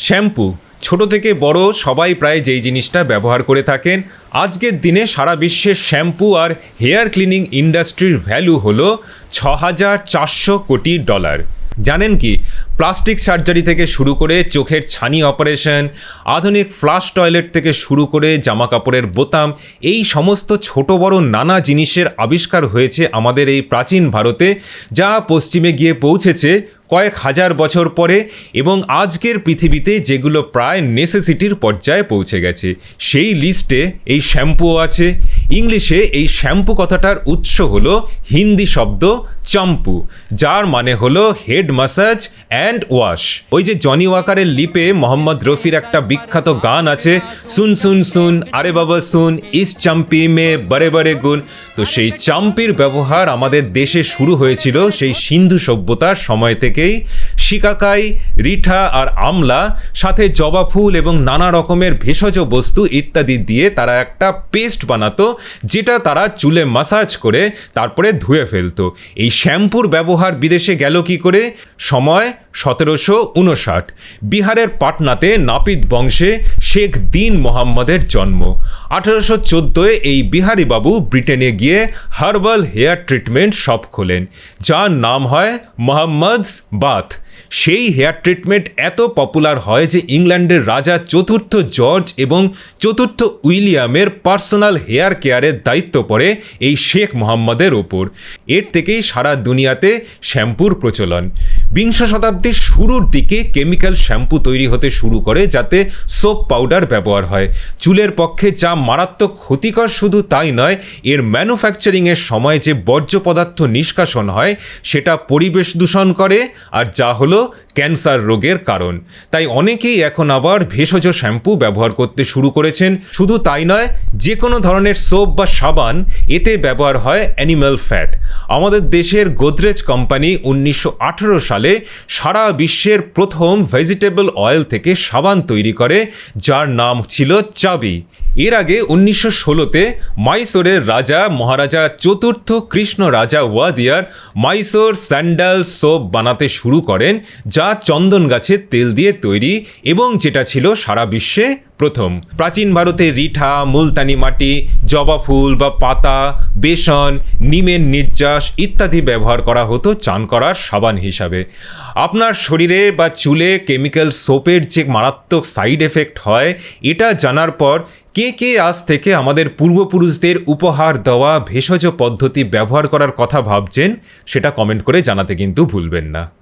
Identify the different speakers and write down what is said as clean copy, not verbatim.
Speaker 1: Shampoo ছোট থেকে বড় সবাই প্রায় যেই জিনিসটা ব্যবহার করে থাকেন। আজকের দিনে সারা বিশ্বের শ্যাম্পু আর হেয়ার ক্লিনিং ইন্ডাস্ট্রির ভ্যালু হলো $6,400 কোটি। জানেন কি, প্লাস্টিক সার্জারি থেকে শুরু করে চোখের ছানি অপারেশন, আধুনিক ফ্লাশ টয়লেট থেকে শুরু করে জামা কাপড়ের বোতাম, এই সমস্ত ছোট বড় নানা জিনিসের আবিষ্কার হয়েছে আমাদের এই প্রাচীন ভারতে, যা পশ্চিমে গিয়ে পৌঁছেছে কয়েক হাজার বছর পরে এবং আজকের পৃথিবীতে যেগুলো প্রায় নেসেসিটির পর্যায়ে পৌঁছে গেছে সেই লিস্টে এই শ্যাম্পুও আছে। ইংলিশে এই শ্যাম্পু কথাটার উৎস হলো হিন্দি শব্দ চাম্পু, যার মানে হলো হেড ম্যাসাজ অ্যান্ড ওয়াশ। ওই যে জনি ওয়াকারের লিপে মোহাম্মদ রফির একটা বিখ্যাত গান আছে, সুন সুন সুন আরে বাবা সুন ইস চাম্পি মে বড়ে বড়ে গুণ। তো সেই চাম্পির ব্যবহার আমাদের দেশে শুরু হয়েছিল সেই সিন্ধু সভ্যতার সময় থেকেই। শিকাকাই, রিঠা আর আমলা, সাথে জবা ফুল এবং নানা রকমের ভেষজ বস্তু ইত্যাদি দিয়ে তারা একটা পেস্ট বানাতো, যেটা তারা চুলে মাসাজ করে তারপরে ধুয়ে ফেলতো। এই শ্যাম্পুর ব্যবহার বিদেশে গেল কি করে? সময় 1759। বিহারের পাটনাতে নাপিত বংশে শেখ দিন মোহাম্মদের জন্ম। 1814 এই বিহারি বাবু ব্রিটেনে গিয়ে হার্বাল হেয়ার ট্রিটমেন্ট শপ খোলেন, যার নাম হয় মোহাম্মদস বাথ। সেই হেয়ার ট্রিটমেন্ট এত পপুলার হয় যে ইংল্যান্ডের রাজা চতুর্থ জর্জ এবং চতুর্থ উইলিয়ামের পার্সোনাল হেয়ার কেয়ারের দায়িত্ব পড়ে এই শেখ মোহাম্মদের ওপর। এর থেকেই সারা দুনিয়াতে শ্যাম্পুর প্রচলন। বিংশ শতাব্দীর শুরুর দিকে কেমিক্যাল শ্যাম্পু তৈরি হতে শুরু করে, যাতে সোপ পাউডার ব্যবহার হয়। চুলের পক্ষে যা মারাত্মক ক্ষতিকর শুধু তাই নয়, এর ম্যানুফ্যাকচারিংয়ের সময় যে বর্জ্য পদার্থ নিষ্কাশন হয় সেটা পরিবেশ দূষণ করে, আর যা হলো ক্যান্সার রোগের কারণ। তাই অনেকেই এখন আবার ভেষজ শ্যাম্পু ব্যবহার করতে শুরু করেছেন। শুধু তাই নয়, যে কোনো ধরনের সোপ বা সাবান, এতে ব্যবহার হয় অ্যানিম্যাল ফ্যাট। আমাদের দেশের গোদরেজ কোম্পানি 1918 সালে সারা বিশ্বের প্রথম ভেজিটেবল অয়েল থেকে সাবান তৈরি করে, যার নাম ছিল চাবি। এর আগে 1916-তে মাইসোরের রাজা মহারাজা চতুর্থ কৃষ্ণ রাজা ওয়াদিয়ার মাইসোর স্যান্ডাল সোপ বানাতে শুরু করেন, যা চন্দন গাছের তেল দিয়ে তৈরি এবং যেটা ছিল সারা বিশ্বে প্রথম। প্রাচীন ভারতে রিঠা, মুলতানি মাটি, জবা ফুল বা পাতা, বেসন, নিমের নির্যাস ইত্যাদি ব্যবহার করা হতো চান করার সাবান হিসাবে। আপনার শরীরে বা চুলে কেমিক্যাল সোপের যে মারাত্মক সাইড এফেক্ট হয়, এটা জানার পর কে কে আজ থেকে আমাদের পূর্বপুরুষদের উপহার দেওয়া ভেষজ পদ্ধতি ব্যবহার করার কথা ভাবছেন, সেটা কমেন্ট করে জানাতে কিন্তু ভুলবেন না।